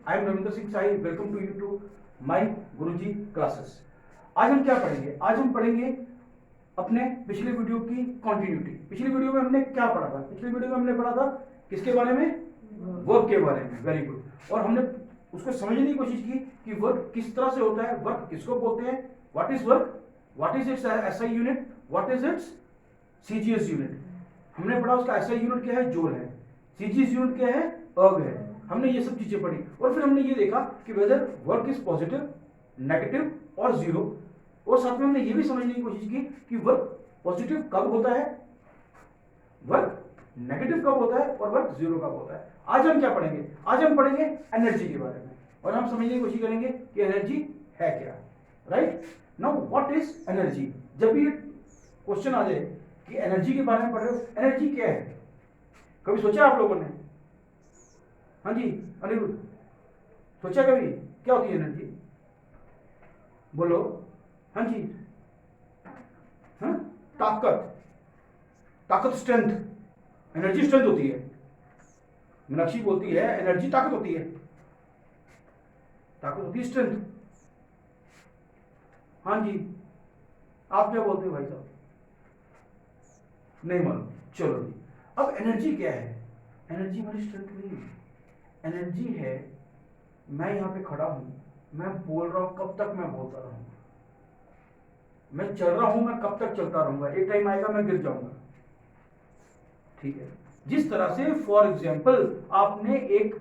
I am Ravindra Singh Sai, welcome to you to my Guruji classes. आज हम क्या पढ़ेंगे? आज हम पढ़ेंगे अपने पिछले वीडियो की कंटिन्यूटी। पिछली वीडियो में हमने क्या पढ़ा था? पिछली वीडियो में हमने पढ़ा था किसके बारे में? वर्क के बारे में। Very good. और हमने उसको समझने की कोशिश की कि वर्क किस तरह से होता है, वर्क किसको बोलते हैं, what is work, what is it's SI unit, what is it's CGS unit. हमने पढ़ा उसका एसआई यूनिट क्या है, जूल है, सीजीएस यूनिट क्या है, अर्ग है। हमने ये सब चीजें पढ़ी और फिर हमने ये देखा कि whether work is positive, negative और जीरो। और साथ में हमने ये भी समझने की कोशिश की कि वर्क पॉजिटिव कब होता है, वर्क नेगेटिव कब होता है और वर्क जीरो कब होता है। आज हम क्या पढ़ेंगे? आज हम पढ़ेंगे एनर्जी के बारे में और हम समझने की कोशिश करेंगे कि एनर्जी है क्या। Right now what is energy? जब भी क्वेश्चन आ जाए कि एनर्जी के बारे में पढ़ रहे हो, एनर्जी क्या है, कभी सोचा आप लोगों ने? हाँ जी अनिरुद्ध, सोचा कभी क्या होती है एनर्जी? बोलो। हाँ जी, हाँ, ताकत, ताकत स्ट्रेंथ, एनर्जी स्ट्रेंथ होती है। मीनाक्षी बोलती है एनर्जी ताकत होती है, ताकत होती है स्ट्रेंथ। हाँ जी, आप क्या बोलते हो भाई साहब? नहीं मालूम, चलो जी। अब एनर्जी क्या है? एनर्जी हमारी स्ट्रेंथ नहीं है। एनर्जी है मैं यहां पे खड़ा हूं, मैं बोल रहा हूं, कब तक मैं बोलता रहूंगा, मैं चल रहा हूं, मैं कब तक चलता रहूंगा, एक टाइम आएगा मैं गिर जाऊंगा। ठीक है, जिस तरह से फॉर एग्जाम्पल आपने एक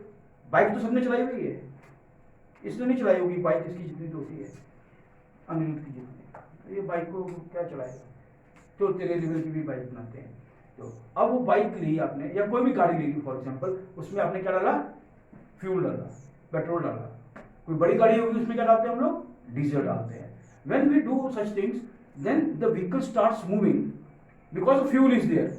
बाइक तो सबने चलाई हुई है, इसने नहीं चलाई होगी बाइक इसकी जितनी तो होती है, अनिरुद्ध की जितनी। ये बाइक को क्या चलाएगा? तो तेरे लेवल की भी बाइक बनाते हैं। तो अब वो बाइक ली आपने या कोई भी गाड़ी ली फॉर एग्जाम्पल, उसमें आपने क्या डाला? फ्यूल डाला, पेट्रोल डाला। कोई बड़ी गाड़ी होगी उसमें क्या डालते हैं हम लोग? डीजल डालते हैं। when we do such things then the vehicle starts moving because the fuel is there,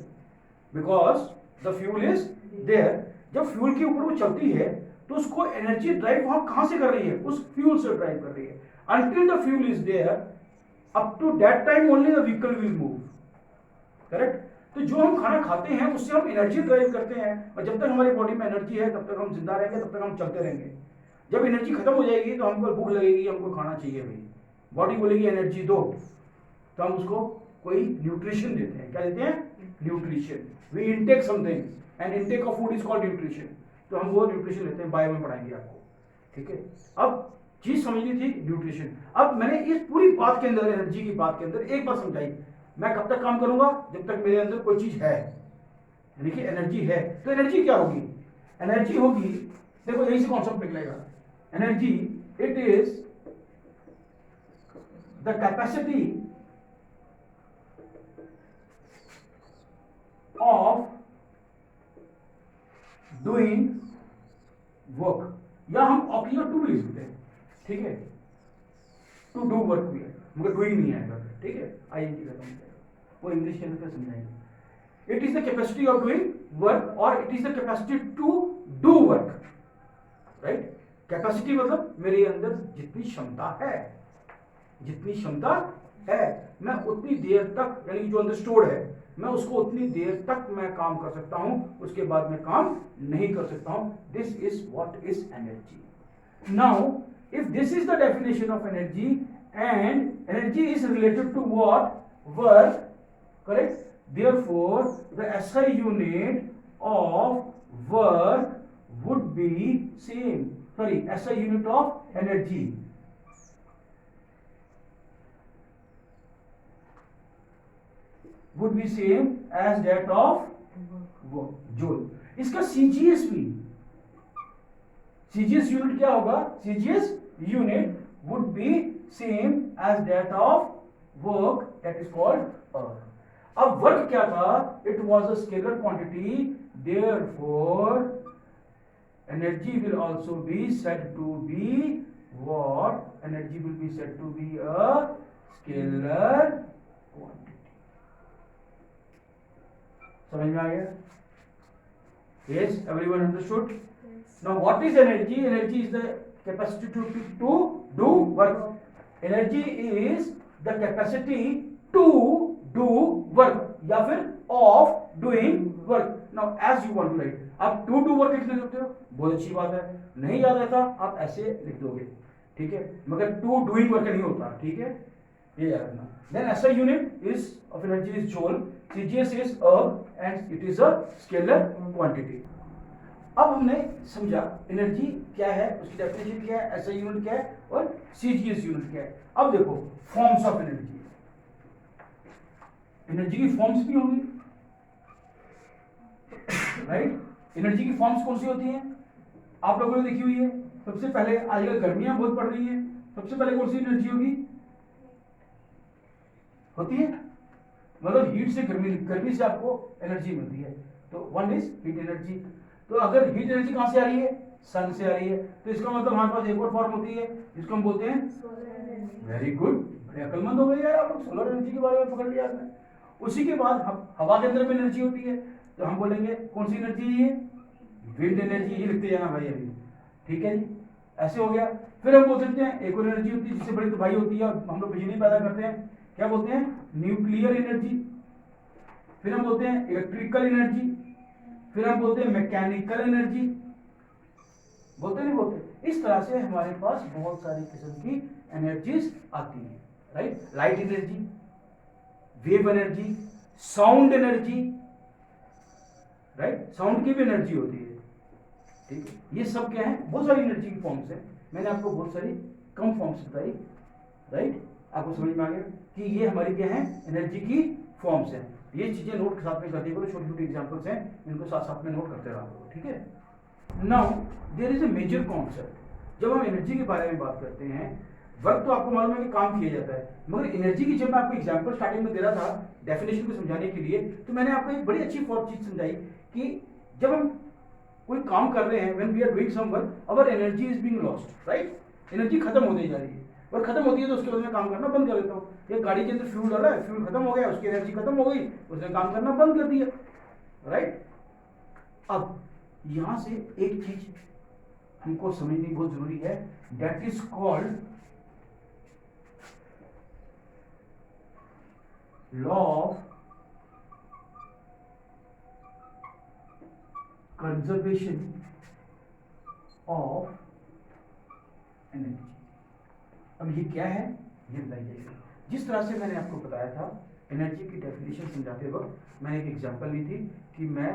because the fuel is there। जब फ्यूल के ऊपर वो चलती है तो उसको एनर्जी ड्राइव वहां कहां से कर रही है? उस फ्यूल से ड्राइव कर रही है। until the fuel is there, up to that time only the vehicle will move। Correct? तो जो हम खाना खाते हैं उससे हम एनर्जी ड्राइव करते हैं और जब तक हमारी बॉडी में एनर्जी है तब तक हम जिंदा रहेंगे, तब तक हम चलते रहेंगे। जब एनर्जी खत्म हो जाएगी तो हमको भूख लगेगी, हमको खाना चाहिए भाई, बॉडी बोलेगी एनर्जी दो, तो हम उसको कोई न्यूट्रिशन देते हैं। क्या देते हैं? Nutrition. We intake something and intake of food is called nutrition. तो हम वो न्यूट्रिशन लेते हैं, बायो में पढ़ाएंगे आपको। ठीक है, अब चीज समझनी थी न्यूट्रिशन। अब मैंने इस पूरी बात के अंदर, एनर्जी की बात के अंदर एक बात समझाई, मैं कब तक काम करूंगा? जब तक मेरे अंदर कोई चीज है, यानी कि एनर्जी है। तो एनर्जी क्या होगी? एनर्जी होगी, देखो यही से कॉन्सेप्ट निकलेगा। Energy it is the capacity of doing work, या हम ऑक्यूलर टू भी लिख सकते हैं। ठीक है, टू डू वर्क भी है मगर डूइंग नहीं आएगा। ठीक है, आईएनजी खत्म हो जाएगा, वो इंग्लिश के अंदर समझाएंगे। It is the capacity of doing work और it is the capacity to do work. Right, capacity मतलब मेरे अंदर जितनी क्षमता है, जितनी क्षमता है मैं उतनी देर तक, यानी जो अंदर स्टोर्ड है, मैं उसको उतनी देर तक मैं काम कर सकता हूं, उसके बाद मैं काम नहीं कर सकता हूं। This is what is energy. Now if this is the definition of energy and energy is related to what? Work. Correct, therefore the SI unit of work would be same, sorry SI unit of energy would be same as that of joule। इसका CGS भी, CGS unit क्या होगा? CGS unit would be same as that of work, that is called work। अब work क्या था? it was a scalar quantity, therefore energy will also be said to be what? Energy will be said to be a scalar quantity। समझ में आ गया? Yes, everyone understood? Yes. Now what is energy? Energy is the capacity to do work। Energy is the capacity to do work या फिर of doing work. Now as you want to write, आप to do work लिख सकते हो, बहुत अच्छी बात है। नहीं याद रहता आप ऐसे लिख दोगे, ठीक है, मगर टू डूइंग वर्क नहीं होता, ठीक है, ये याद रखना। Then SI unit is of energy is joule, CGS is and it is a scalar quantity. अब हमने समझा एनर्जी क्या है, उसकी डेफिनेशन क्या है, एसआई यूनिट क्या है और सीजीएस यूनिट क्या है। अब देखो फॉर्म्स ऑफ एनर्जी, एनर्जी की फॉर्म्स भी होंगी, राइट। एनर्जी की फॉर्म्स कौन सी होती हैं, आप लोगों ने देखी हुई है। सबसे पहले आजकल गर्मियां बहुत पड़ रही हैं, सबसे पहले कौन सी एनर्जी होती है, मतलब हीट से गर्मी से आपको एनर्जी मिलती है, तो वन इज हीट एनर्जी। तो अगर हीट एनर्जी कहां से आ रही है, सन से आ रही है, तो इसका मतलब हमारे पास एक और फॉर्म होती है जिसको हम बोलते हैं, वेरी गुड, बड़े अकलमंद हो गए यार आप लोग, सोलर एनर्जी के बारे में पकड़ लिया आपने। उसी के बाद हवा के अंदर भी एनर्जी होती है, तो हम बोलेंगे कौन सी एनर्जी है, विंड एनर्जी, ये लिखते जाना भाई अभी, ठीक है जी, ऐसे हो गया। फिर हम बोल सकते हैं एक और एनर्जी होती है जिससे बड़ी तबाही होती है और हम लोग बिजली पैदा करते हैं, क्या बोलते हैं, न्यूक्लियर एनर्जी। फिर हम बोलते हैं इलेक्ट्रिकल एनर्जी, फिर हम बोलते हैं मैकेनिकल एनर्जी, बोलते नहीं बोलते। इस तरह से हमारे पास बहुत सारी किस्म की एनर्जीज आती है, right. Light energy, wave energy, sound energy, right, sound की भी एनर्जी होती है, ठीक है। ये सब क्या है, बहुत सारी एनर्जी की फॉर्म्स है, मैंने आपको बहुत सारी कम फॉर्म्स बताई, राइट। आपको समझ में आ गया कि ये हमारी क्या है, एनर्जी की फॉर्म्स हैं। ये चीजें नोट साथ में करते करो, छोटी छोटी एग्जांपल्स हैं, इनको साथ साथ में नोट करते रहा करो, ठीक है। Now there is a major concept, जब हम एनर्जी के बारे में बात करते हैं, वर्क तो आपको मालूम है कि काम किया जाता है, मगर एनर्जी की जब मैं आपको एग्जांपल स्टार्टिंग में दे रहा था डेफिनेशन को समझाने के लिए, तो मैंने आपको एक बड़ी अच्छी चीज समझाई कि जब हम कोई काम कर रहे हैं, when we are doing some work, our energy is being lost, right. Energy खत्म होती जा रही है, और खत्म होती है तो उसके बाद मैं काम करना बंद कर देता हूँ। एक गाड़ी के अंदर फ्यूल डाला है, फ्यूल खत्म हो गया, उसकी एनर्जी खत्म हो गई, उसने काम करना बंद कर दिया, राइट। अब यहां से एक चीज हमको समझनी बहुत जरूरी है, that is called law of conservation of energy. अब ये क्या है, ये बताइए जाइए। जिस तरह से मैंने आपको बताया था एनर्जी की डेफिनेशन समझाते वक्त मैंने एक एग्जांपल ली थी कि मैं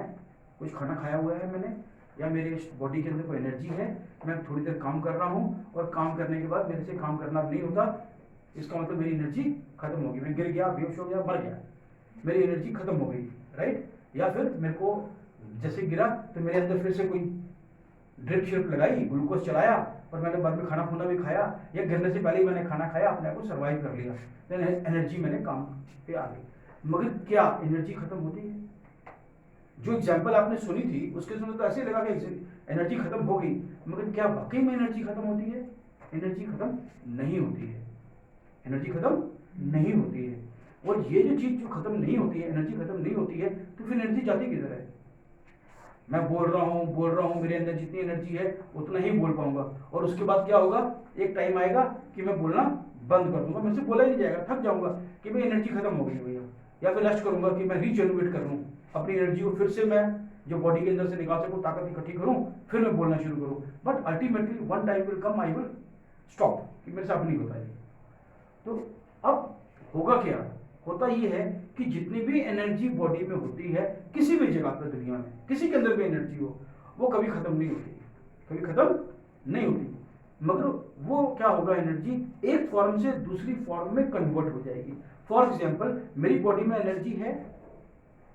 कुछ खाना खाया हुआ है मैंने, या मेरे बॉडी के अंदर कोई एनर्जी है, मैं थोड़ी देर काम कर रहा हूँ और काम करने के बाद मेरे से काम करना नहीं होता, इसका मतलब मेरी एनर्जी खत्म हो गई, मैं गिर गया, बेहोश हो गया, मर गया, मेरी एनर्जी खत्म हो गई, राइट। या फिर मेरे को जैसे गिरा तो मेरे अंदर फिर से कोई ड्रिप शिप लगाई, ग्लूकोज चलाया और मैंने बाद में खाना खुना भी खाया, या गिरने से पहले ही मैंने खाना खाया, अपने आप को सर्वाइव कर लिया, देन एनर्जी मैंने काम पे आ गई। मगर क्या एनर्जी खत्म होती है? जो एग्जांपल आपने सुनी थी उसके सुनने तो ऐसे लगा कि एनर्जी खत्म हो गई, मगर क्या वाकई में एनर्जी खत्म होती है? एनर्जी खत्म नहीं होती है, एनर्जी खत्म नहीं होती है। और ये जो चीज जो खत्म नहीं होती है, एनर्जी खत्म नहीं होती है, तो फिर एनर्जी जाती किधर है? मैं बोल रहा हूँ, मेरे अंदर जितनी एनर्जी है उतना ही बोल पाऊंगा, और उसके बाद क्या होगा, एक टाइम आएगा कि मैं बोलना बंद कर दूंगा, मुझसे बोला ही नहीं जाएगा, थक जाऊंगा कि भाई एनर्जी खत्म हो गई भैया, या फिर रेस्ट करूंगा कि मैं रीजनरेट कर लूँ अपनी एनर्जी को, फिर से मैं जो बॉडी के अंदर से निकाल सकूँ, ताकत इकट्ठी करूँ, फिर मैं बोलना शुरू करूँ। But ultimately one time will come, I will stop, कि मेरे से अब नहीं होता है। तो अब होगा क्या, होता ये है कि जितनी भी एनर्जी बॉडी में होती है, किसी भी जगह पर दुनिया में किसी के अंदर भी एनर्जी हो, वो कभी खत्म नहीं होती, कभी खत्म नहीं होती, मगर वो क्या होगा, एनर्जी एक फॉर्म से दूसरी फॉर्म में कन्वर्ट हो जाएगी। फॉर एग्जाम्पल मेरी बॉडी में एनर्जी है,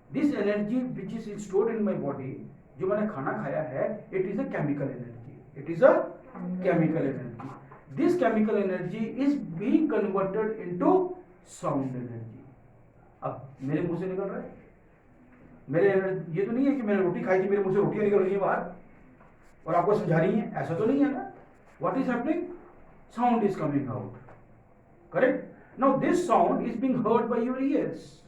this energy which is stored in my body, जो मैंने खाना खाया है, it is a chemical energy, it is a chemical energy. This chemical energy is being converted into sound energy. अब मेरे मुंह से निकल रहा है, मेरे ये तो नहीं है कि मैंने रोटी खाई थी, मेरे मुंह से रोटियां निकल रही है बाहर और आपको समझा रही है, ऐसा तो नहीं है ना। What is happening, sound is coming out, correct. Now this sound is being heard by your ears,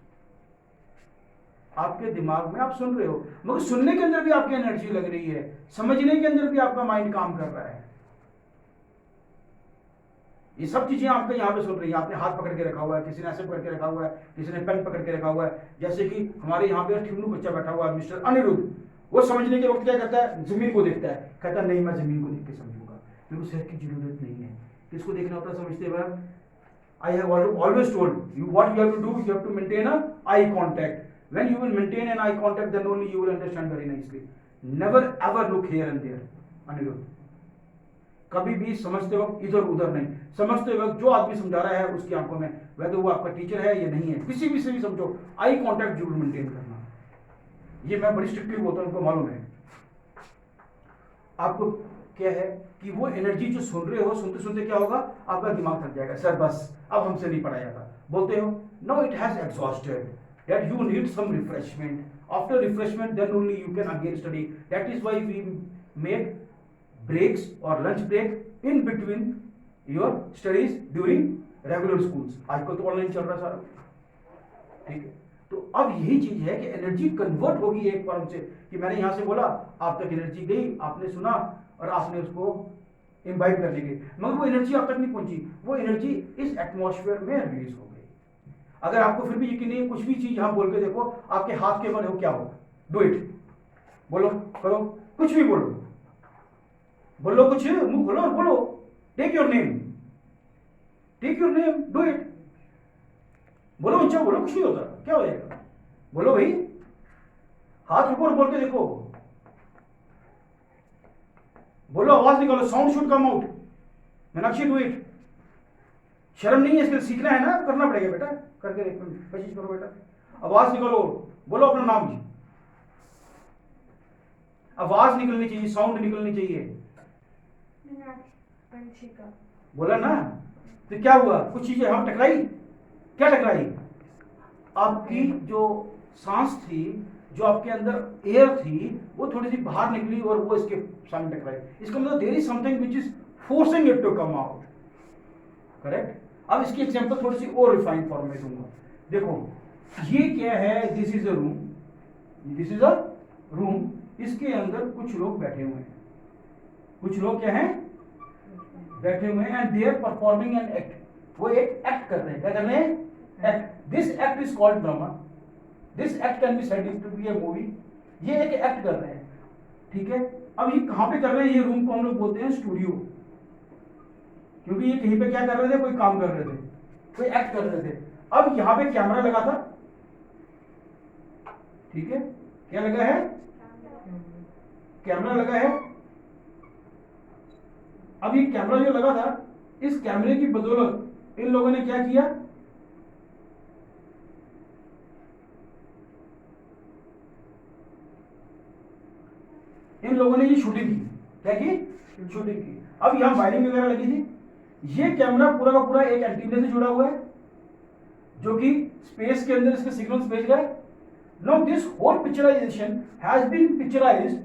आपके दिमाग में आप सुन रहे हो, मगर सुनने के अंदर भी आपकी एनर्जी लग रही है, समझने के अंदर भी आपका माइंड काम कर रहा है, ये सब चीजें आपके यहाँ पे सुन रही है, आपने हाथ पकड़ के रखा हुआ है, किसी ने ऐसे पकड़ के रखा हुआ है, किसी ने पेन पकड़ के रखा हुआ है। जैसे कि हमारे यहाँ पे ठिमनू बच्चा बैठा हुआ है, मिस्टर अनिरुद्ध, वो समझने के वक्त क्या करता है, जमीन को देखता है, कहता है नहीं मैं जमीन को देख के समझूंगा, क्योंकि सर की जरूरत नहीं है। किसको देखना होता है समझते हुए? I have always told you what you have to do. You have to maintain a eye contact. When you will maintain an eye contact, then only you will understand very nicely. Never ever look here and there. Anirudh, कभी भी समझते वक्त इधर उधर नहीं, समझते वक्त जो आदमी समझा रहा है उसकी आंखों में, वैसे वो आपका टीचर है या नहीं है, किसी भी से भी समझो, आई कांटेक्ट जरूर मेंटेन करना। ये मैं बड़ी स्ट्रिक्टली बोलता हूँ, उनको मालूम है। आपको क्या है कि वो एनर्जी जो सुन रहे हो, सुनते सुनते क्या होगा, आपका दिमाग थक जाएगा, सर बस अब हमसे नहीं पढ़ा जाता, बोलते हो। No, it has exhausted, that you need some refreshment, after refreshment then only you can again study. That is why we make breaks और lunch break in between your studies during regular schools. आजकल तो online चल रहा है सारा, ठीक है। तो अब यही चीज है कि एनर्जी कन्वर्ट होगी एक फॉर्म से, कि मैंने यहां से बोला, आप तक एनर्जी गई, आपने सुना और आपने उसको इम्बाइब करने गई, मगर वो एनर्जी आप तक नहीं पहुंची, वो एनर्जी इस एटमॉस्फेयर में रिलीज हो गई। अगर आपको फिर भी यकीन नहीं है, कुछ भी चीज यहां बोल के देखो, आपके हाथ के बल हो, क्या होगा? डू इट, बोलो, करो, कुछ भी बोलो, बोलो, कुछ मुंह खोलो और बोलो, take your name, take your name, do it, बोलो, ऊंचा बोलो, कुछ नहीं होता, क्या हो जाएगा? बोलो भाई, हाथ ऊपर बोल के देखो, बोलो, आवाज निकालो, sound should come out. Meenakshi, do it. शर्म नहीं है, इसके लिए सीखना है ना, करना पड़ेगा बेटा, करके कोशिश करो बेटा, आवाज निकालो, बोलो अपना नाम जी, आवाज निकलनी चाहिए, साउंड निकलनी चाहिए। बोला ना, तो क्या हुआ? कुछ चीजें हम टकराई, क्या टकराई? आपकी जो सांस थी, जो आपके अंदर एयर थी, वो थोड़ी सी बाहर निकली और वो इसके सामने टकराई। इसका मतलब there is something which is forcing it to come out, correct. अब इसकी एग्जांपल थोड़ी सी और रिफाइंड फॉर्म में दूंगा। देखो, ये क्या है? This is a room, this is a room, इसके अंदर कुछ लोग बैठे हुए हैं, कुछ लोग क्या हैं? बैठे हुए हैं, and they are performing an act, वो एक एक्ट कर रहे हैं, क्या कर रहे हैं? Act. This act is called drama, this act can be said to be a movie. ये एक एक्ट कर रहे हैं, ठीक है। अब ये कहां पे कर रहे हैं? ये रूम को हम लोग बोलते हैं स्टूडियो, क्योंकि ये कहीं पे क्या कर रहे थे? कोई काम कर रहे थे, कोई एक्ट कर रहे थे। अब यहां पे कैमरा लगा था, ठीक है, क्या लगा है? कैमरा लगा है। अब ये कैमरा जो लगा था, इस कैमरे की बदौलत इन लोगों ने क्या किया? इन लोगों ने ये शूटिंग की, क्या की? शूटिंग की। अब यहां वायरिंग वगैरह लगी थी। ये कैमरा पूरा का पूरा एक एंटीना से जुड़ा हुआ है, जो कि स्पेस के अंदर इसके सिग्नल्स भेज रहा है। Now this whole picturisation has been picturised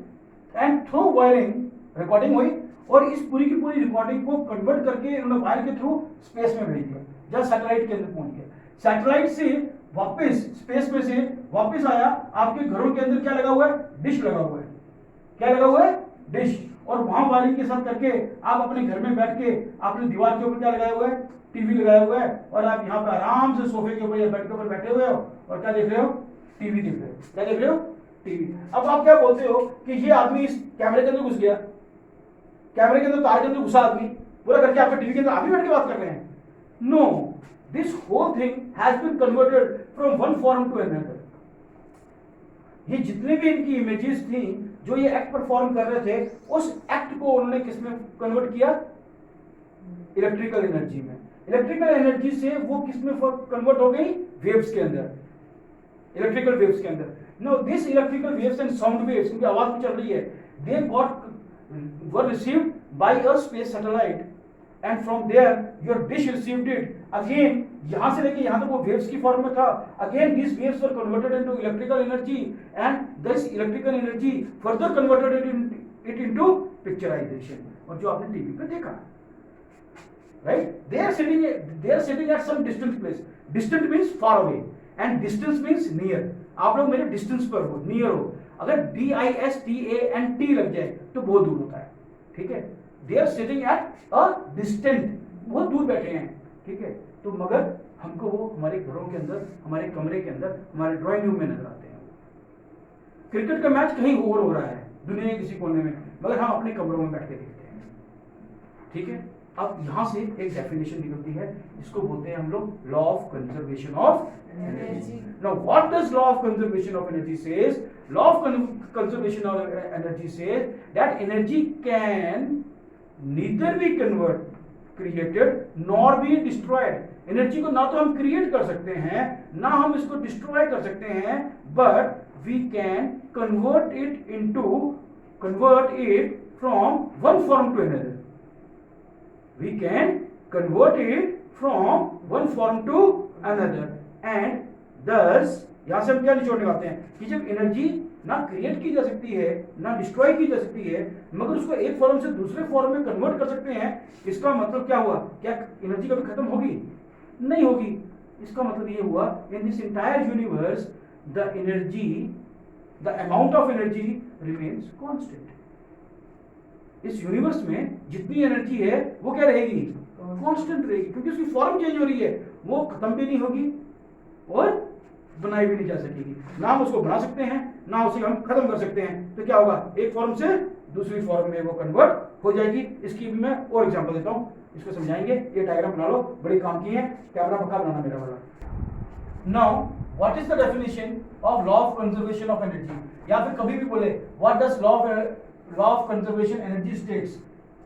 and through wiring recording हुई, और इस पूरी की पूरी रिकॉर्डिंग को कन्वर्ट करके इन्होंने वायर के थ्रू स्पेस में भेज दिया, जब सैटेलाइट के अंदर पहुंच गया। सैटेलाइट से वापस स्पेस में से वापस आया, आपके घरों के अंदर क्या लगा हुआ है? डिश लगा हुआ है, क्या लगा हुआ है? डिश। और वहां वायरिंग के साथ करके आप अपने घर में बैठ के आपने दीवार के ऊपर क्या लगाया हुआ है? टीवी लगाया हुआ है, और आप यहाँ पे आराम से सोफे के ऊपर या बेड के ऊपर बैठे हुए हो और क्या देख रहे हो? टीवी देख रहे हो। क्या देख रहे हो? टीवी। अब आप क्या बोलते हो कि ये आदमी इस कैमरे के अंदर घुस गया, कैमरे के अंदर, तार के अंदर घुसा आदमी, पूरा करके आपके टीवी के अंदर आगे बैठ के बात कर रहे हैं। No, this whole thing has been converted from one form to another. ये जितने भी इनकी इमेजेस थी, जो ये एक्ट परफॉर्म कर रहे थे, उस एक्ट को उन्होंने किसमें कन्वर्ट किया? इलेक्ट्रिकल एनर्जी में। इलेक्ट्रिकल एनर्जी से वो किसमें कन्वर्ट हो गई? वेव्स के अंदर, इलेक्ट्रिकल वेव्स के अंदर। No, this electrical waves and sound waves, क्योंकि आवाज भी चल रही है, they got were received by a space satellite, and from there your dish received it again। यहां से लेके यहां तक वो waves की फॉर्म में था। Again these waves were converted into electrical energy, and this electrical energy further converted it into picturization। और जो आपने टीवी पे देखा, right? They are sitting at some distant place। Distant means far away, and distance means near। आप लोग मेरे distance पर हो, near हो। अगर DISTANT लग जाए तो बहुत दूर होता है, ठीक है। They are sitting at a distant बहुत दूर बैठे हैं, ठीक है, तो मगर हमको वो हमारे घरों के अंदर, हमारे कमरे के अंदर, हमारे ड्राइंग रूम में नजर आते हैं। क्रिकेट का मैच कहीं और हो रहा है दुनिया के किसी कोने में, मगर हम अपने कमरों में बैठ के देखते हैं, ठीक है। अब यहां से एक डेफिनेशन निकलती है, इसको बोलते हैं हम लोग law of conservation of energy. Now what does law of conservation of energy says? Law of conservation of energy says that energy can neither B convert created nor be destroyed. Energy को ना तो हम create कर सकते हैं, ना हम इसको डिस्ट्रॉय कर सकते हैं, but we can convert it from one form to another. We can convert it from one form to another, and thus यहां से हम क्या निचोड़ निकालते हैं कि जब एनर्जी ना क्रिएट की जा सकती है, ना डिस्ट्रॉय की जा सकती है, मगर उसको एक फॉर्म से दूसरे फॉर्म में कन्वर्ट कर सकते हैं, इसका मतलब क्या हुआ? क्या एनर्जी कभी खत्म होगी? नहीं होगी। इसका मतलब ये हुआ in this entire universe the energy, the amount of energy remains constant. इस यूनिवर्स में जितनी एनर्जी है वो क्या रहेगी? कांस्टेंट रहेगी, क्योंकि उसकी फॉर्म चेंज हो रही है, वो खत्म भी नहीं होगी और बनाई भी नहीं जा सकेगी। ना हम उसको बना सकते हैं, ना उसे हम खत्म कर सकते हैं। तो क्या होगा? एक फॉर्म से दूसरी फॉर्म में वो कन्वर्ट हो जाएगी। इसकी भी मैं और एग्जांपल देता हूं, इसको समझाएंगे। ये डायग्राम बना लो, बड़ी काम की है, कैमरा पक्का बनाना मेरा वाला। Now what is the definition of law of conservation of energy? या फिर कभी भी बोले what does law of conservation energy states,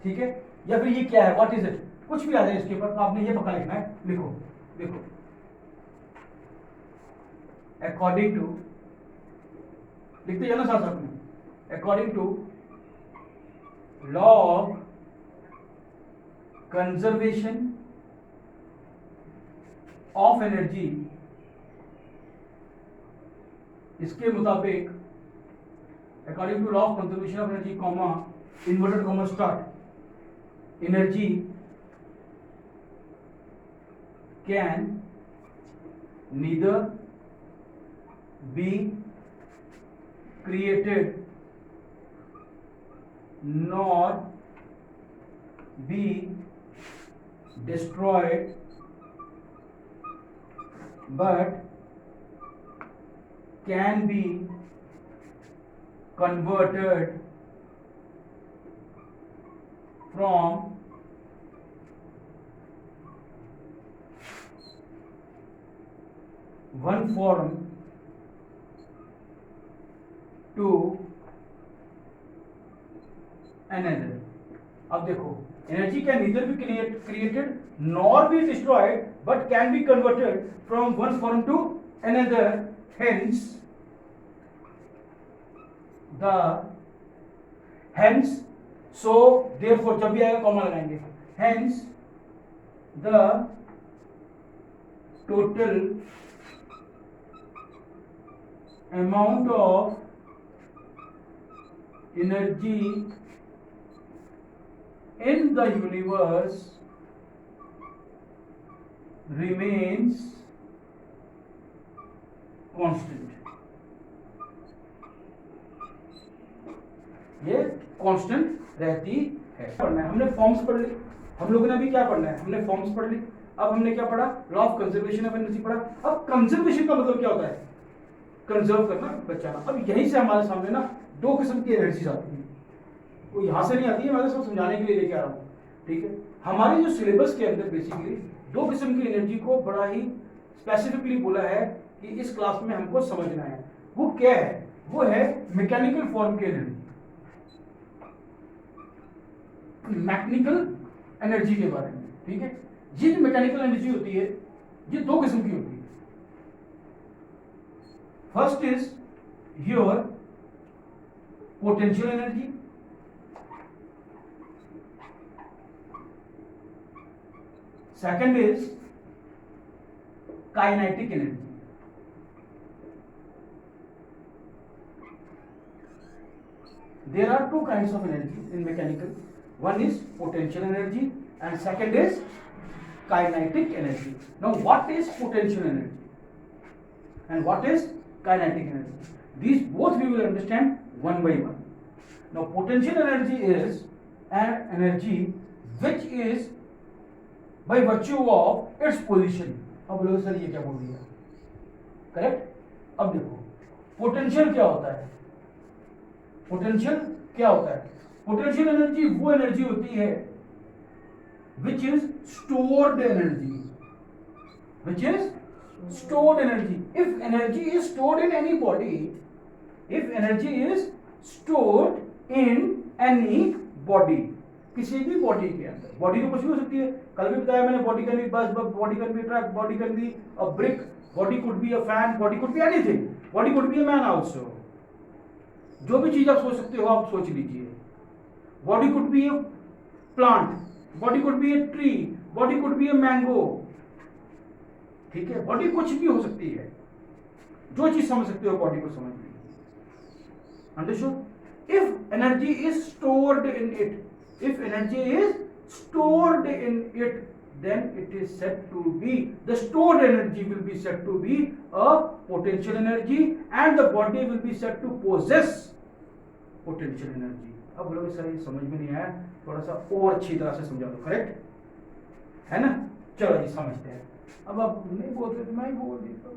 ठीक है, या फिर ये क्या है, व्हाट इज इट, कुछ भी आ जाए इसके ऊपर, तो आपने ये पक्का लिखना है। लिखो, देखो, अकॉर्डिंग टू, लिखते जाना साथ साथ में, according to law of conservation of energy, इसके मुताबिक according to law of conservation of energy, comma, inverted comma start, energy can neither be created nor be destroyed, but can be converted from one form to another. अब देखो, energy can neither be created nor be destroyed but can be converted from one form to another, hence so therefore जब भी आएगा comma लगाएंगे, hence the total amount of energy in the universe remains constant. ये constant रहती है। पढ़ना है, हमने फॉर्म्स पढ़ ली, हम लोगों ने अभी क्या पढ़ना है, हमने फॉर्म्स पढ़ ली। अब हमने क्या पढ़ा? Law of conservation of energy पढ़ा। अब कंजर्वेशन का मतलब क्या होता है? कंजर्व करना, बचाना। अब यहीं से हमारे सामने ना दो किस्म की एनर्जी आती है, वो यहां से नहीं आती है, मैं सब समझाने के लिए लेके आ रहा हूँ, ठीक है। हमारे जो सिलेबस के अंदर बेसिकली दो किस्म की एनर्जी को बड़ा ही स्पेसिफिकली बोला है कि इस क्लास में हमको समझना है। वो क्या है? वो है मैकेनिकल फॉर्म की एनर्जी, मैकेनिकल एनर्जी के बारे में, ठीक है। ये जो मैकेनिकल एनर्जी होती है, ये दो किस्म की होती है। First is your potential energy, second is kinetic energy. There are two kinds of energy in mechanical. One is potential energy and second is kinetic energy. Now what is potential energy and what is kinetic energy? These both we will understand one by one. Now potential energy is an energy which is by virtue of its position. अब बोलोगे sir ये क्या बोल दिया, correct. अब देखो potential क्या होता है, पोटेंशियल क्या होता है, पोटेंशियल एनर्जी वो एनर्जी होती है which is stored energy, which is stored energy. If energy is stored in any body, if energy is stored in any body, किसी भी बॉडी के अंदर, बॉडी तो कुछ भी हो सकती है, कल भी बताया मैंने, बॉडी कैन बी बस, body can be truck, body can be a brick, body could be a fan, body could be anything, body could be a man also. जो भी चीज आप सोच सकते हो आप सोच लीजिए। Body could be a plant, body could be a tree, body could be a mango, ठीक है, बॉडी कुछ भी हो सकती है, जो चीज समझ सकते हो बॉडी को समझ लीजिए। Understood? If energy is stored in it, if energy is stored in it, then it is said to be, the stored energy will be said to be a potential energy and the body will be said to possess potential energy. अब बोलोगे sir ये समझ में नहीं आया, थोड़ा सा और अच्छी तरह से समझा दो, करेक्ट है ना। चलो जी समझते हैं। अब आप नहीं बोलते तो मैं ही बोल देता हूँ।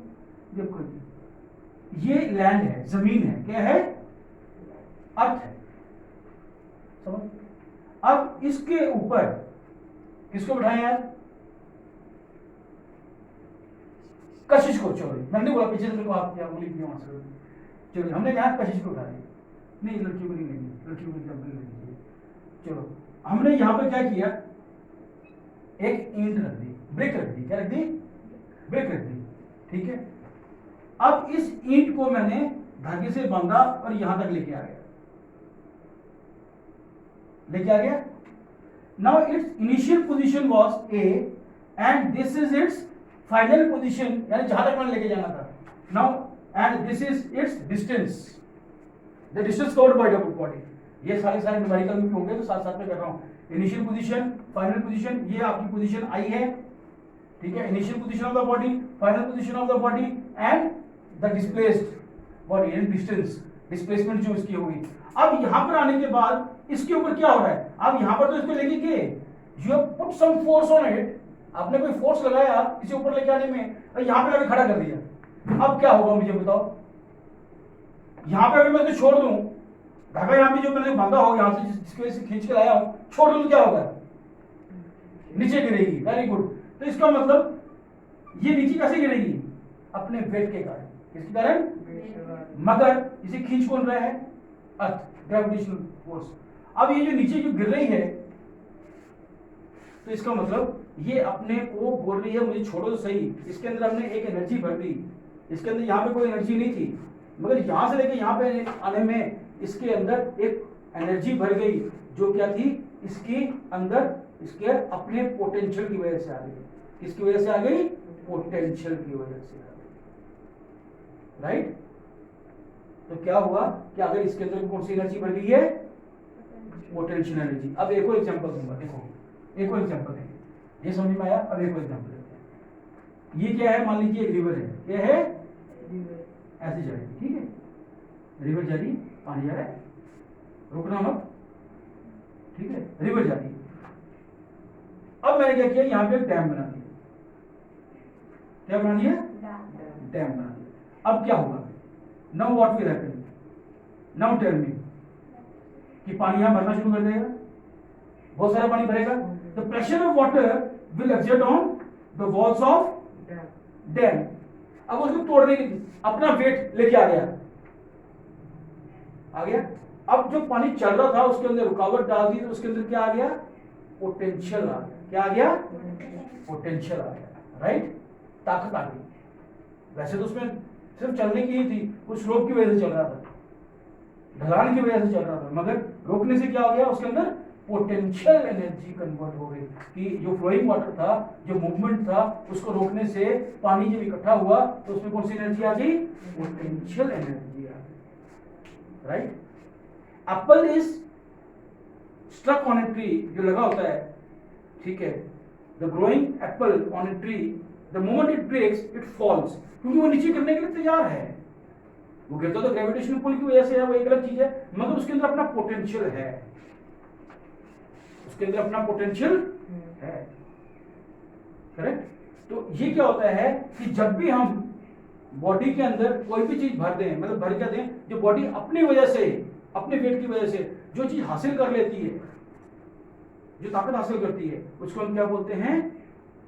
देखो जी ये लैंड है, जमीन है, क्या है, अर्थ है, समझ। अब इसके ऊपर किसको बैठाए यार, कशिश को। चलो मैंने बोला पीछे से मेरे को आप क्या उंगली क्यों वहां से, चलो हमने कहा कशिश को उठा दिया, नहीं लड़की को नहीं लेंगे, लड़की को एग्जाम्पल ले लीजिए। चलो हमने यहां पे क्या किया, एक ईंट रख दी, ब्रिक रख दी, क्या रख दी, ब्रिक रख दी, ठीक है। अब इस ईंट को मैंने धागे से बांधा और यहां तक लेके आ गया, लेके आ गया। Now it's initial position was A and this is it's final position, यानी जहां तक मैंने लेके जाना था। Now and this is it's distance, the distance covered by the body. ये सारे न्यूमेरिकल में होंगे तो साथ साथ में कर रहा हूं। इनिशियल पोजीशन, फाइनल पोजीशन, ये आपकी पोजीशन आई है, ठीक है। Initial position of the body, final position of the body and the displaced body and distance, displacement जो इसकी हुई। अब यहां पर आने के बाद इसके ऊपर क्या हो रहा है, अब यहां पर तो इसको लेके के you have put some force on it, आपने कोई फोर्स लगाया इसे ऊपर लेके आने में और यहां पे आके खड़ा कर दिया। अब क्या होगा मुझे बताओ, यहां पे अगर मैं इसे छोड़ दूं, धागा यहां पे जो मैंने बांधा हो यहां से जिसकी वजह से खींच के लाया हूं, छोड़ दूं तो क्या होगा, नीचे गिरेगी। Very good. तो इसका मतलब ये नीचे कैसे गिरेगी, अपने वेट के कारण, किसके कारण, मगर इसे खींच कौन रहा है, अर्थ, ग्रेविटेशनल फोर्स। अब ये जो नीचे जो गिर रही है तो इसका मतलब ये अपने को बोल रही है मुझे छोड़ो तो सही, इसके अंदर हमने एक एनर्जी भर दी, इसके अंदर यहाँ पे कोई एनर्जी नहीं थी, मगर यहां से लेके यहाँ पे आने में इसके अंदर एक एनर्जी भर गई जो क्या थी, इसके अंदर इसके अपने पोटेंशियल की वजह से आ गई। किसकी वजह से आ गई, पोटेंशियल की वजह से आ गई, राइट। तो क्या हुआ कि अगर इसके अंदर कौन सी एनर्जी भर गई है, पोटेंशियल एनर्जी। अब एक और एग्जांपल दूंगा, देखो एक और एग्जांपल देंगे, ये समझ में आया। अब एक और एग्जांपल लेते हैं। ये क्या है, मान लीजिए एक रिवर है, क्या है, ऐसे जा रही, ठीक है, रिवर जा रही, पानी जा रहा है, रुकना मत, ठीक है, रिवर जा रही। अब मैंने क्या किया, यहाँ पे एक डैम बना दिया, क्या बना दिया, डैम बना दिया। अब क्या होगा, now what will happen, now tell me, कि पानी यहां भरना शुरू कर देगा, बहुत सारा पानी भरेगा। The pressure of water will exert on the walls of dam. अब उसको तोड़ने के लिए अपना वेट लेके आ गया। अब जो पानी चल रहा था उसके अंदर रुकावट डाल दी तो उसके अंदर क्या आ गया, पोटेंशियल आ गया। क्या आ गया, पोटेंशियल आ गया, राइट, ताकत आ गई। वैसे तो उसमें सिर्फ चलने की ही थी, उस स्लोप की वजह से चल रहा था, ढलान की वजह से चल रहा था, मगर रोकने से क्या हो गया, उसके अंदर पोटेंशियल एनर्जी कन्वर्ट हो गई कि जो फ्लोइंग वाटर था, जो मूवमेंट था, उसको रोकने से पानी जब इकट्ठा हुआ तो उसमें कौन सी एनर्जी आ गई, पोटेंशियल एनर्जी आ गई, right. Apple is struck on a tree, जो लगा होता है, ठीक है, the growing apple on a tree, the moment it breaks it falls, क्योंकि वो नीचे गिरने के लिए तैयार है। वो गिरता तो ग्रेविटेशनल पुल की वजह से है, वो एक अलग चीज है, मगर उसके अंदर अपना पोटेंशियल है, उसके अंदर अपना पोटेंशियल है। करेक्ट। तो ये क्या होता है कि जब भी हम बॉडी के अंदर कोई भी चीज भर दें, मतलब भर क्या दें, जो बॉडी अपनी वजह से, अपने वेट की वजह से जो चीज हासिल कर लेती है, जो ताकत हासिल करती है, उसको हम क्या बोलते हैं,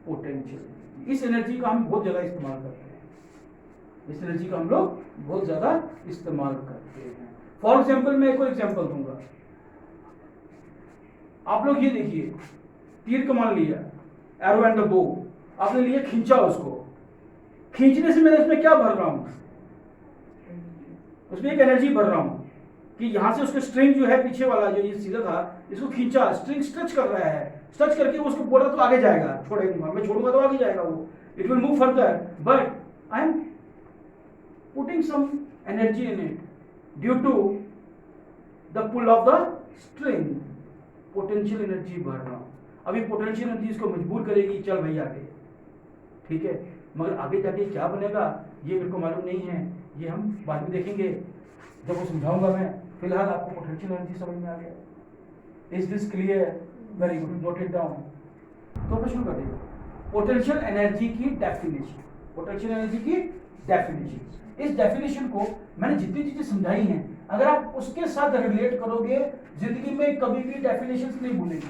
पोटेंशियल। इस एनर्जी का हम बहुत ज्यादा इस्तेमाल करते हैं, इस एनर्जी का हम लोग बहुत ज्यादा इस्तेमाल करते हैं। फॉर एग्जाम्पल मैं एक और एग्जाम्पल दूंगा। आप लोग ये देखिए, तीर कमान लिया, एरो एंड द बो, आपने लिया, खींचा, उसको खींचने से मैं इसमें क्या भर रहा हूं, उसमें एक एनर्जी भर रहा हूं कि यहां से उसका स्ट्रिंग जो है पीछे वाला जो ये सीधा था, इसको खींचा, स्ट्रिंग स्ट्रेच कर रहा है, स्ट्रेच करके उसको बोला तो आगे जाएगा, छोड़ेगा, मैं छोड़ूंगा तो आगे जाएगा, वो it will move further, but I am putting some energy in it due to the pull of the string, potential energy भर रहा हूं। अभी पोटेंशियल एनर्जी इसको मजबूर करेगी, चल भाई आगे, ठीक है, मगर आगे जाके क्या बनेगा ये मेरे को मालूम नहीं है, ये हम बाद में देखेंगे जब वो समझाऊंगा मैं। फिलहाल आपको पोटेंशियल एनर्जी समझ में आ गया? Is this clear? Very good, note it down. तो मैं शुरू कर देंगे पोटेंशियल एनर्जी की डेफिनेशन। पोटेंशियल एनर्जी की डेफिनेशन, इस डेफिनेशन को मैंने जितनी चीजें समझाई हैं, अगर आप उसके साथ रिलेट करोगे, जिंदगी में कभी भी डेफिनेशंस नहीं भूलेंगे।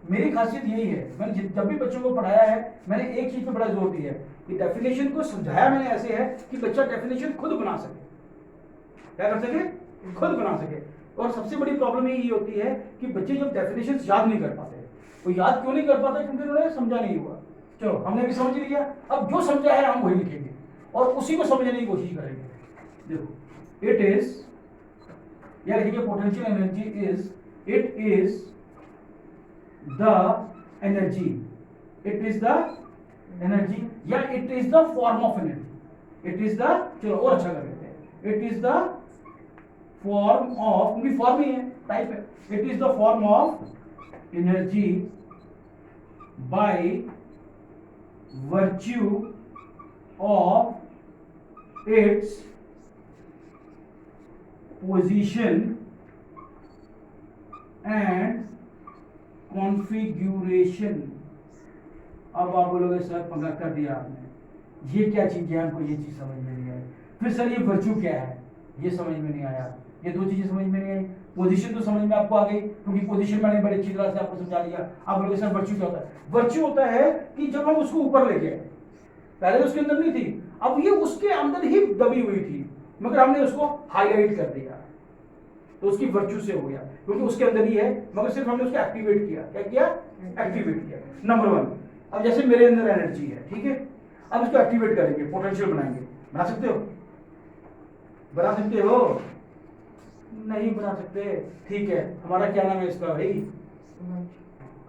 मेरी खासियत यही है, मैंने जब भी बच्चों को पढ़ाया है, मैंने एक चीज पे बड़ा जोर दिया है कि डेफिनेशन को समझाया मैंने ऐसे है कि बच्चा डेफिनेशन खुद बना सके, क्या कर सके, खुद बना सके। और सबसे बड़ी प्रॉब्लम यही होती है कि बच्चे जब डेफिनेशन याद नहीं कर पाते। वो याद क्यों नहीं कर पाते? क्योंकि उन्होंने समझा नहीं हुआ। चलो हमने भी समझ लिया, अब जो समझा है हम वही लिखेंगे और उसी को समझने की कोशिश करेंगे। देखो, इट इज, या लिखेंगे potential energy is, it is the energy, it is the energy, या it is the form of energy, it is the, चलो और अच्छा कर लेते हैं, it is the form of, क्योंकि फॉर्म ही है, टाइप है, it is the form of energy by virtue of its position and configuration। अब आप बोलोगे सर पंगा कर दिया आपने, ये क्या चीज है, हमको ये चीज समझ में नहीं आई। फिर सर ये वर्च्यू क्या है, ये समझ में नहीं आया। ये दो चीजें समझ में नहीं आई। पोजीशन तो समझ में आपको आ गई, क्योंकि पोजीशन मैंने बड़ी अच्छी तरह से आपको समझा दिया। आप बोलोगे सर वर्च्यू क्या होता है? वर्च्यू होता है कि जब हम उसको ऊपर लेके आए, पहले तो उसके अंदर नहीं थी, अब ये उसके अंदर ही दबी हुई थी, मगर हमने उसको हाईलाइट कर दिया, तो उसकी वर्च्यू से हो गया, क्योंकि उसके अंदर ही है, मगर सिर्फ हमने उसको एक्टिवेट किया। क्या किया? एक्टिवेट किया। नंबर वन, अब जैसे मेरे अंदर एनर्जी है, ठीक है, अब इसको एक्टिवेट करेंगे, पोटेंशियल बनाएंगे। बना सकते हो? बना सकते हो? नहीं बना सकते। ठीक है, हमारा क्या नाम है इसका भाई?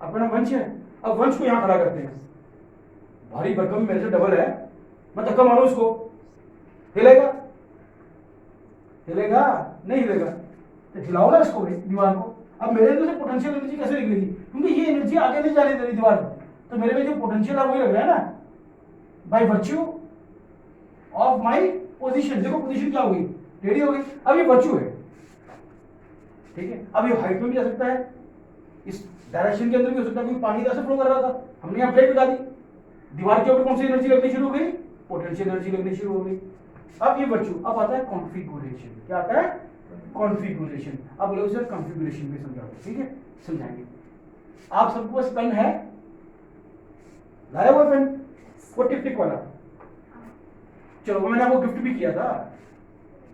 अपना वंश है। अब वंश को यहां खड़ा करते हैं, भारी भरकम मेरे से डबल है, मैं धक्का मारूं इसको, हिलेगा? हिलेगा? नहीं हिलेगा। तो हिलाओ ना इसको, दीवार को। अब मेरे अंदर से पोटेंशियल एनर्जी कैसे निकलेगी? क्योंकि ये एनर्जी आगे नहीं जाने दे रही दीवार पर, तो मेरे में जो पोटेंशियल है वही लग रहा है ना, by virtue of my position. देखो पोजीशन क्या होगी? टेढ़ी हो गई। अब ये वर्च्यू है, ठीक है। अब ये हाइट में भी जा सकता है, इस डायरेक्शन के अंदर भी हो सकता है, क्योंकि पानी ऐसे फ्लो कर रहा था, हमने यहाँ ब्रेक लगा दी, दीवार के ऊपर कौन सी एनर्जी लगनी शुरू हो गई? पोटेंशियल एनर्जी लगनी शुरू हो गई। अब ये वर्च्यू, अब आता है कॉन्फ़िगरेशन। क्या आता है? कॉन्फ़िगरेशन। अब लोग सर कॉन्फ़िगरेशन भी समझाओ, ठीक है, समझाएंगे। आप सबके पास पेन है? लाया हुआ पेन, वो टिक टिक वाला? चलो, वो मैंने आपको गिफ्ट भी किया था,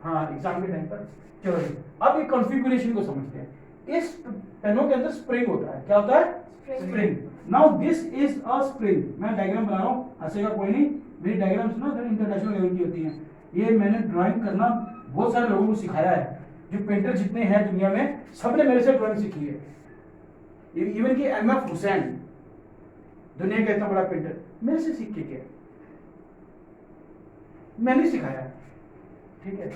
हाँ, एग्जाम के टाइम पर। चलो, अब ये कॉन्फ़िगरेशन को समझते हैं। इस पेनों के अंदर स्प्रिंग होता है। क्या होता है? Spring. Now this is a spring. मैं डायग्राम बना रहा हूँ, हंसेगा कोई नहीं, मेरी डायग्राम्स ना इंटरनेशनल लेवल की होती हैं। ये मैंने ड्राइंग करना बहुत सारे लोगों को सिखाया है, जो पेंटर जितने हैं दुनिया में, सबने मेरे से ड्राइंग सीखी है। इवन कि एमएफ हुसैन, दुनिया का इतना बड़ा पेंटर, मेरे से सीख के गया, मैंने सिखाया, ठीक है।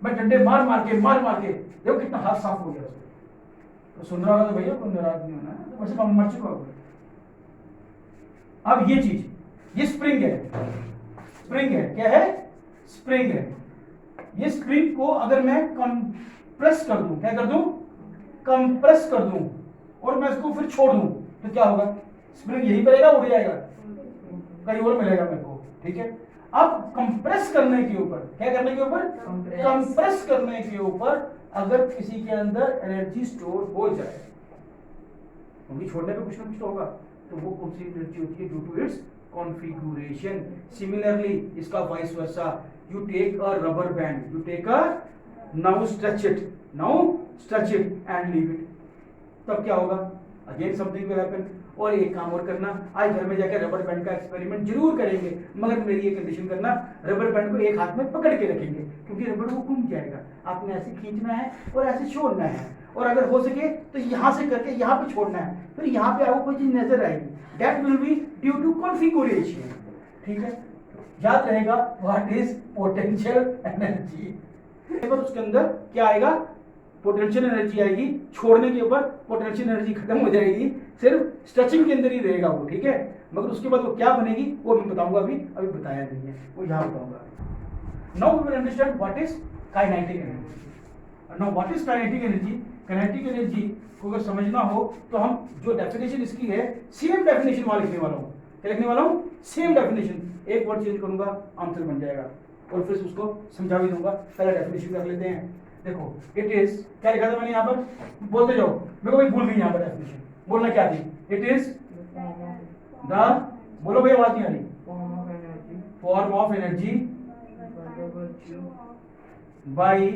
मैं डंडे मार मार के देखो कितना हाथ साफ हो गया उसको। तो सुन रहा होगा तो भैया कोई नाराज नहीं होना है, तो वैसे काम मर चुका होगा। अब ये चीज, ये स्प्रिंग है, स्प्रिंग है। क्या है? स्प्रिंग है। ये स्प्रिंग को अगर मैं कंप्रेस कर दूं, क्या कर दूं? कंप्रेस कर दूं, और मैं इसको फिर छोड़ दूं, तो क्या होगा? स्प्रिंग यहीं पर रहेगा, उड़ जाएगा, कहीं और मिलेगा मेरे को, ठीक है। अब कंप्रेस करने के ऊपर, क्या करने के ऊपर, कंप्रेस करने के ऊपर अगर किसी के अंदर एनर्जी स्टोर हो जाए, क्योंकि छोड़ने पे कुछ ना कुछ तो होगा, तो वो कौन सी एनर्जी होती है, due to its configuration. Similarly इसका vice versa, you take a rubber band, you take a, now stretch it and leave it, तब क्या होगा, अगेन समथिंग विल हैपन। और एक काम और करना, आज घर में जाकर रबर बैंड का एक्सपेरिमेंट जरूर करेंगे, मगर मेरी ये कंडीशन करना, रबर बैंड को एक हाथ में पकड़ के रखेंगे, क्योंकि रबर वो घूम जाएगा, आपने ऐसे खींचना है और ऐसे छोड़ना है, और अगर हो सके तो यहाँ से करके यहाँ पे छोड़ना है, फिर यहाँ पे आपको कोई चीज नजर आएगी, that will be due to configuration, ठीक है। याद रहेगा व्हाट इज पोटेंशियल एनर्जी, उसके अंदर क्या आएगा, पोटेंशियल एनर्जी आएगी, छोड़ने के ऊपर पोटेंशियल एनर्जी खत्म हो जाएगी, सिर्फ स्ट्रेचिंग के अंदर ही रहेगा वो, ठीक है। मगर उसके बाद वो क्या बनेगी वो मैं बताऊंगा, अभी बताया नहीं है, वो यहाँ बताऊंगा। Now we will understand what is kinetic energy. Now what is kinetic energy, kinetic energy को अगर समझना हो तो हम जो डेफिनेशन इसकी है, सेम डेफिनेशन वहां लिखने वाला हूँ, क्या लिखने वाला हूँ, सेम डेफिनेशन, एक वर्ड चेंज करूंगा आंसर बन जाएगा, और फिर उसको समझा भी दूंगा। पहले डेफिनेशन रख लेते हैं, देखो इट इज, क्या लिखा था मैंने यहाँ पर, बोलते जाओ, मेरे को भाई भूल गई यहाँ पर डेफिनेशन, बोलना क्या थी, इट इज द, बोलो भाई आवाज नहीं आ रही, form of energy by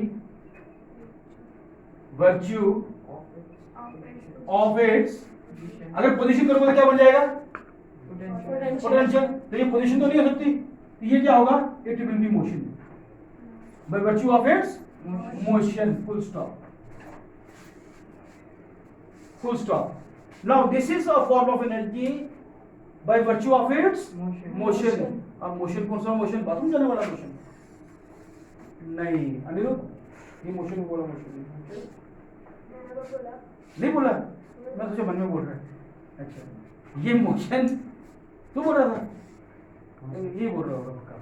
virtue of its, अगर पोजीशन करोगे तो क्या बन जाएगा, पोटेंशियल, तो ये पोजीशन तो नहीं हो सकती, तो ये क्या होगा, it will be motion by virtue of its motion, full stop. Now this is a form of energy by virtue of its motion. अब मोशन कौन सा मोशन, बाथरूम जाने वाला मोशन नहीं, अनिरुद्ध ये मोशन बोला, मोशन नहीं बोला, मैं तुझे मन में बोल रहा है, अच्छा ये मोशन तू बोल रहा था, ये बोल रहा होगा पक्का,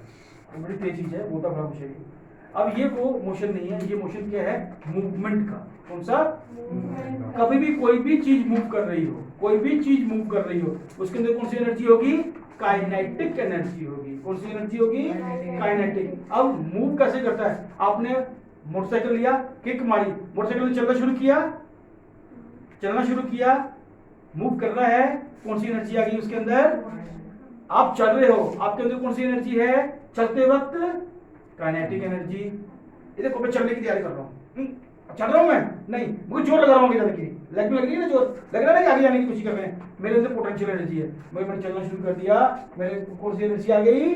बड़ी तेज चीज है, बहुत बड़ा मोशन है। अब ये वो मोशन नहीं है, ये मोशन क्या है, मूवमेंट का, कौन सा, कभी भी कोई भी चीज मूव कर रही हो, कोई भी चीज मूव कर रही हो, उसके अंदर कौन सी एनर्जी होगी, काइनेटिक एनर्जी होगी, कौन सी एनर्जी होगी, काइनेटिक। अब मूव कैसे करता है, आपने मोटरसाइकिल लिया, किक मारी, मोटरसाइकिल ने चलना शुरू किया, मूव कर रहा है, कौन सी एनर्जी आ गई उसके अंदर, आप चल रहे हो, आपके अंदर कौन सी एनर्जी है, चलते वक्त काइनेटिक एनर्जी। ये देखो मैं चलने की तैयारी कर रहा हूँ, चल रहा हूँ मैं, नहीं मुझे जोर लगा रहा हूँ आगे जाने की, लेग में लग रही है ना जोर, लग रहा है ना आगे जाने की कोशिश कर रहे हैं, मेरे अंदर पोटेंशियल एनर्जी है, मैंने चलना शुरू कर दिया, मेरे कौन सी एनर्जी आ गई,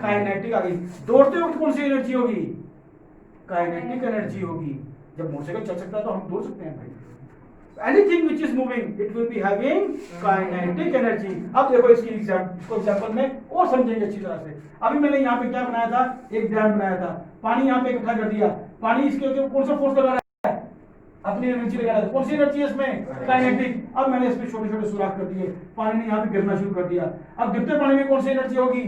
काइनेटिक आ गई। दौड़ते वक्त कौन सी एनर्जी होगी, काइनेटिक एनर्जी होगी। जब मोटरसाइकिल चल सकता है तो हम दौड़ सकते हैं भाई, anything which is moving it will be having kinetic energy। अब देखो इसकी एग्जांपल में और समझेंगे अच्छी तरह से। अभी मैंने यहाँ पे क्या बनाया था, एक डैम बनाया था, पानी यहाँ पे इकट्ठा कर दिया, पानी इसके ऊपर कौन सा फोर्स लगा रहा है, अपनी एनर्जी लगा रहा है, कौन सी एनर्जी है इसमें, काइनेटिक। अब मैंने इसमें छोटे छोटे सुराख कर दिए, पानी ने यहाँ पे गिरना शुरू कर दिया, अब गिरते पानी में कौन सी एनर्जी होगी,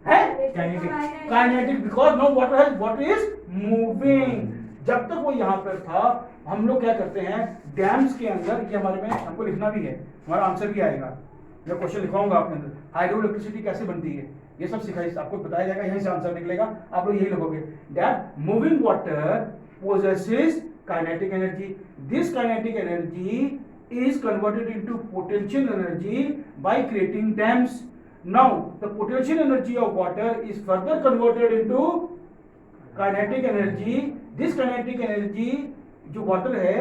है kinetic, because no water is moving. जब तक वो यहाँ पर था, हम लोग क्या करते हैं, डैम्स के अंदर, ये हमारे में हमको लिखना भी है, हमारा आंसर भी आएगा, मैं क्वेश्चन लिखवाऊंगा आपके अंदर, हाइड्रो इलेक्ट्रिसिटी कैसे बनती है, ये सब सिखाई, आपको बताया जाएगा, यहीं से आंसर निकलेगा, आप लोग यही लिखोगे, that moving water possesses kinetic energy, this kinetic energy is converted into potential energy by creating dams. Now the potential energy of water is further converted into kinetic energy. This kinetic energy जो water है,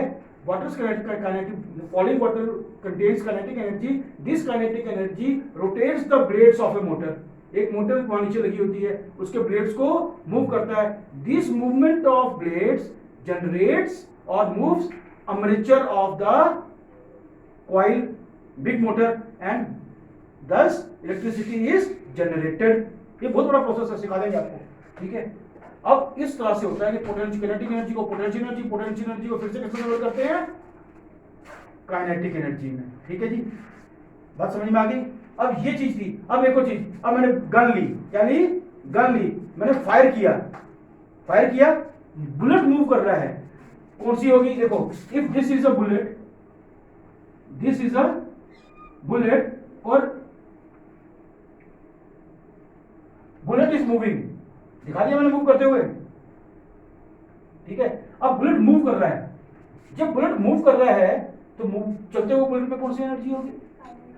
water's kinetic, falling water contains kinetic energy. This kinetic energy rotates the blades of a motor. एक motor वहां नीचे लगी होती है, उसके blades को मूव करता है। This movement of blades generates और moves armature of the coil big motor and thus electricity is generated. ये बहुत बड़ा प्रोसेस है, सिखा देंगे आपको, ठीक है। अब इस तरह से होता है कि पोटेंशियल किनेटिक एनर्जी को पोटेंशियल एनर्जी को फिर से कैसे कन्वर्ट करते हैं, काइनेटिक एनर्जी में, ठीक है जी, बात समझ में आ गई। अब ये चीज थी, अब एक और चीज, अब मैंने गन ली, क्या ली, गन ली, मैंने फायर किया, बुलेट मूव कर रहा है, कौन सी होगी, देखो, if this is a bullet और बुलेट इज मूविंग, दिखा दिया मैंने मूव करते हुए, ठीक है। अब बुलेट मूव कर रहा है, जब बुलेट मूव कर रहा है तो मूव चलते हुए बुलेट में कौन सी एनर्जी होगी?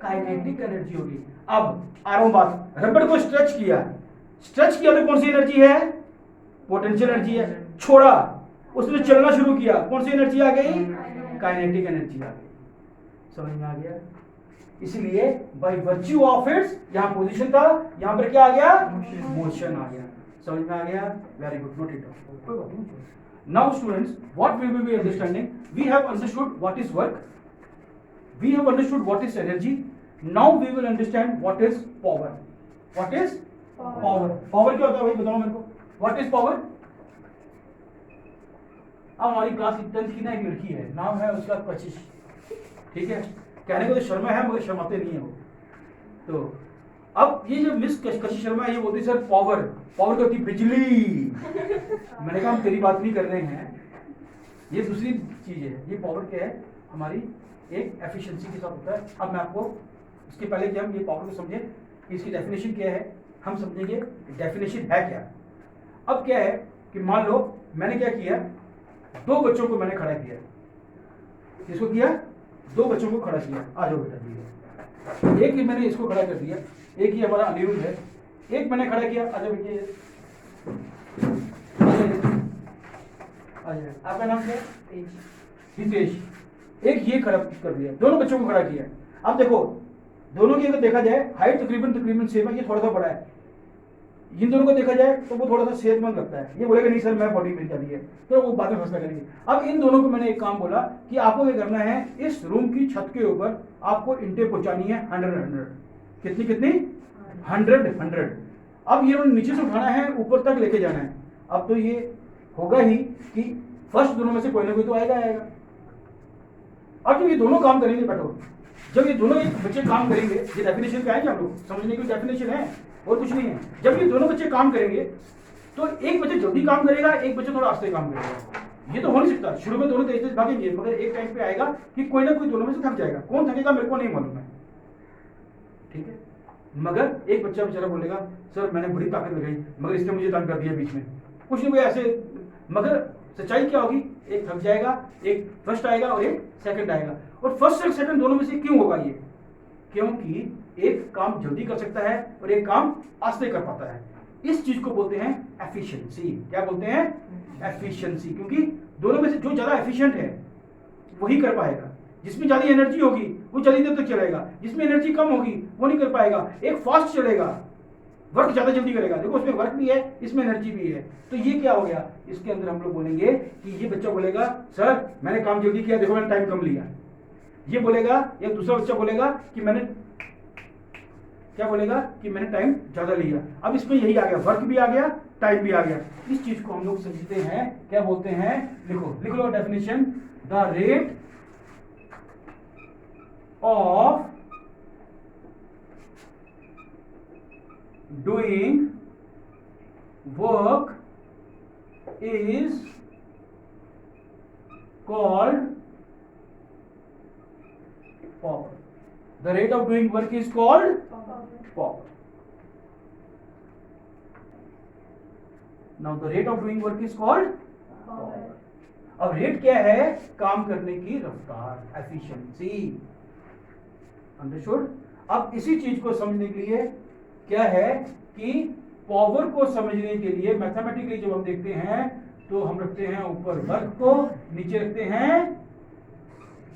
काइनेटिक एनर्जी होगी। अब आ रहा हूं बात, रबड़ को स्ट्रेच किया तो कौन सी एनर्जी है? पोटेंशियल एनर्जी है। छोड़ा, उसने चलना शुरू किया, कौन सी एनर्जी आ गई? काइनेटिक एनर्जी आ गई। समझ में आ गया? इसलिए बाय वर्च्यू ऑफ इट्स, यहां पोजीशन था, यहां पर क्या आ गया? मोशन आ गया। समझ में आ गया? Very good, note it down. Now students, what we will be understanding, we have understood what is work, we have understood what is energy. Now we will understand what is power. What is power? Power क्या होता है भाई, बताओ मेरे को। What is power? अब हमारी class 10th की ना एक लड़की है, नाम है उसका कशिश, ठीक है। कहने को तो शर्मा है मगर शर्माते नहीं है वो। तो अब ये जो मिस कशिश शर्मा है, ये बोलती है सर पावर क्या होती है? बिजली। मैंने कहा हम तेरी बात नहीं कर रहे हैं, ये दूसरी चीज है। ये पावर क्या है? हमारी एक एफिशिएंसी के साथ होता है। अब मैं आपको इसके पहले कि हम ये पावर को समझें कि इसकी डेफिनेशन क्या है, हम समझेंगे डेफिनेशन है क्या। अब क्या है कि मान लो मैंने क्या किया, दो बच्चों को मैंने खड़ा किया। किसको किया? दो बच्चों को खड़ा किया। आ जाओ बेटा जी, एक ही मैंने इसको खड़ा कर दिया, एक ही हमारा अनिरुद्ध है, एक मैंने खड़ा किया। आ जाओ बेटे, आ जाओ। आपका नाम क्या है? हितेश। एक ये खड़ा कर दिया, दोनों बच्चों को खड़ा किया। अब देखो दोनों की अगर देखा जाए हाइट तकरीबन सेम है, ये थोड़ा सा बड़ा है। इन दोनों को देखा जाए तो वो थोड़ा सा सेहतमंद लगता है, ये बोलेगा नहीं सर मैं बॉडी बिल्ड कर दी है, तो वो बाद में फैसला करेंगे। अब इन दोनों को मैंने एक काम बोला कि आपको क्या करना है, इस रूम की छत के ऊपर आपको ईंटें पहुंचानी है 100। कितनी 100। अब ये नीचे से उठाना है, ऊपर तक लेके जाना है। अब तो ये होगा ही कि फर्स्ट दोनों में से कोई ना कोई तो आएगा। अब जब ये दोनों काम करेंगे, बैठो, जब ये दोनों बच्चे काम करेंगे, ये डेफिनेशन क्या है कि हम लोग समझने की डेफिनेशन है और कुछ नहीं है। जब ये दोनों बच्चे काम करेंगे तो एक बच्चे जल्दी काम करेगा, एक बच्चे थोड़ा आस्ते काम करेगा। ये तो हो नहीं सकता, शुरू में दोनों तेज भागेंगे, मगर एक टाइम पे आएगा कि कोई ना कोई दोनों में से थक जाएगा। कौन थकेगा मेरे को नहीं मालूम है, ठीक है। मगर एक बच्चा बेचारा बोलेगा सर मैंने बड़ी ताकत लगाई मगर इसने मुझे तंग कर दिया बीच में, कुछ नहीं कोई ऐसे। मगर सच्चाई क्या होगी, एक थक जाएगा, एक फर्स्ट आएगा और एक सेकंड आएगा। और फर्स्ट और सेकंड दोनों में से क्यों होगा ये? क्योंकि एक काम जल्दी कर सकता है और एक काम आस्ते कर पाता है। इस चीज को बोलते हैं एफिशिएंसी। क्या बोलते हैं? एफिशिएंसी। क्योंकि दोनों में से जो ज्यादा एफिशिएंट है वही कर पाएगा। जिसमें ज्यादा एनर्जी होगी वो जल्दी देर तक चलेगा, जिसमें एनर्जी कम होगी वो नहीं कर पाएगा। एक फास्ट चलेगा, वर्क ज्यादा जल्दी करेगा। देखो उसमें वर्क भी है, इसमें एनर्जी भी है। तो ये क्या हो गया, इसके अंदर हम लोग बोलेंगे कि ये बच्चा बोलेगा सर मैंने काम जल्दी किया, देखो मैंने टाइम कम लिया। ये बोलेगा, या दूसरा बच्चा बोलेगा कि मैंने क्या बोलेगा कि मैंने टाइम ज्यादा लिया। अब इसमें यही आ गया, वर्क भी आ गया, टाइम भी आ गया। इस चीज को हम लोग समझते हैं, क्या बोलते हैं? लिख लो definition, the rate of doing work is called power. The rate of doing work is called power. Now the rate of doing work is called power. अब रेट क्या है? काम करने की रफ्तार, एफिशिएंसी। अंडरस्टूड? अब इसी चीज को समझने के लिए क्या है कि पावर को समझने के लिए मैथमेटिकली जब हम देखते हैं तो हम रखते हैं ऊपर वर्क को, नीचे रखते हैं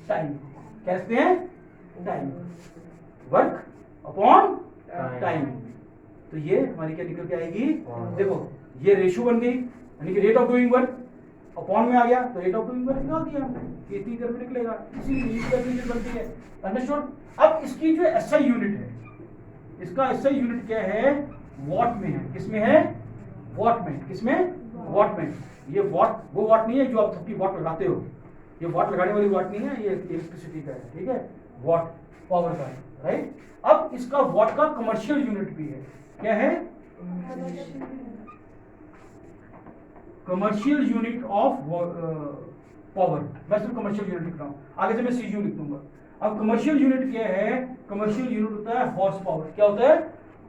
टाइम। क्या रखते हैं? टाइम। Work upon time. तो ये हमारी क्या निकल के आएगी? देखो ये रेशियो बन गई, यानी कि rate of doing work upon में आ गया, तो रेट ऑफ डूइंग वर्क निकाल दिया हमने, इतनी देर में निकलेगा। इसीलिए इसकी डेफिनेशन बनती है। अंडरस्टूड? अब इसकी जो एसआई यूनिट है, इसका एसआई यूनिट क्या है? वॉट में है। किसमें है? वॉट में। किसमें? वॉट में। ये वॉट वो वॉट नहीं है जो आप सबकी वॉट लगाते हो, ये वॉट लगाने वाली वॉट नहीं है, ये इलेक्ट्रिसिटी का है, ठीक है। वॉट पावर का है, राइट। अब इसका वॉट का कमर्शियल यूनिट भी है। क्या है? Commercial unit of power. मैं सिर्फ कमर्शियल यूनिट लिख रहा हूं, आगे से मैं सीयू लिख दूंगा। अब कमर्शियल यूनिट क्या है? कमर्शियल यूनिट होता है हॉर्स पावर। क्या होता है?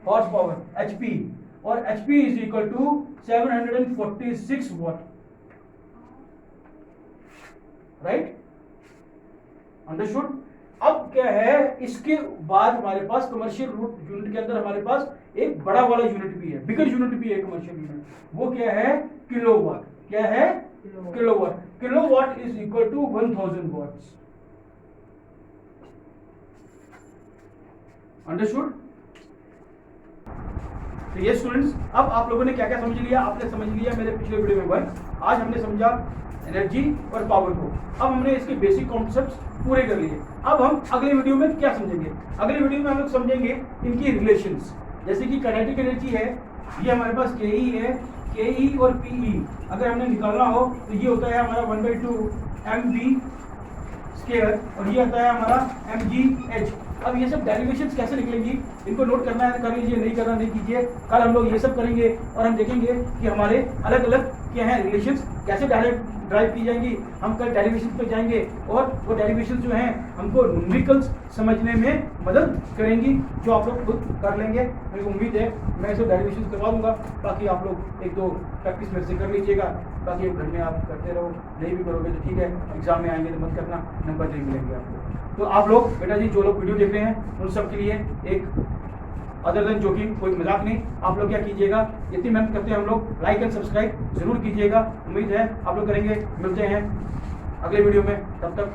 Horse power, HP. और HP is equal to 746 watt, right? Understood? अब क्या है, इसके बाद हमारे पास कमर्शियल यूनिट के अंदर हमारे पास एक बड़ा वाला यूनिट भी है, बिगर यूनिट भी है कमर्शियल यूनिट। वो क्या है? किलोवाट। क्या है? Kilowatt. Kilowatt is equal to 1000 watts. Understood? तो ये स्टूडेंट्स, अब आप लोगों ने क्या क्या समझ लिया? आपने समझ लिया मेरे पिछले वीडियो में वर्क, आज हमने समझा एनर्जी और पावर को। अब हमने इसके बेसिक कॉन्सेप्ट्स पूरे कर लिए। अब हम अगले वीडियो में क्या समझेंगे? अगले वीडियो में हम लोग समझेंगे इनकी रिलेशंस। जैसे कि काइनेटिक एनर्जी है, ये हमारे पास के ई है, के ई और पी ई अगर हमने निकालना हो तो ये होता है हमारा 1/2 mv स्क्वायर, और ये आता है हमारा mgh। अब ये सब डेरिवेशंस कैसे निकलेंगी, इनको नोट करना है कर लीजिए, नहीं करना नहीं कीजिए। कल हम लोग ये सब करेंगे और हम देखेंगे कि हमारे अलग अलग क्या है रिलेशंस, कैसे डायरेक्ट ड्राइव की जाएंगी। हम कल डेरिवेशन पे जाएंगे और वो डेरिवेशन जो हैं हमको न्यूमेरिकल्स समझने में मदद करेंगी, जो आप लोग खुद कर लेंगे। मेरे को उम्मीद है मैं इसे डेरिवेशन करवा दूंगा। बाकी आप लोग एक दो प्रैक्टिस मेरे से कर लीजिएगा, बाकी घर में आप करते रहो। नहीं भी करोगे तो ठीक है, एग्जाम में आएंगे तो मत करना, नंबर नहीं मिलेंगे आपको। तो आप लोग बेटा जी जो लोग वीडियो देख रहे हैं उन सब के लिए एक अदर देन जोकिंग, कोई मजाक नहीं, आप लोग क्या कीजिएगा, इतनी मेहनत करते हैं हम लोग, लाइक एंड सब्सक्राइब जरूर कीजिएगा। उम्मीद है आप लोग करेंगे। मिलते हैं अगले वीडियो में, तब तक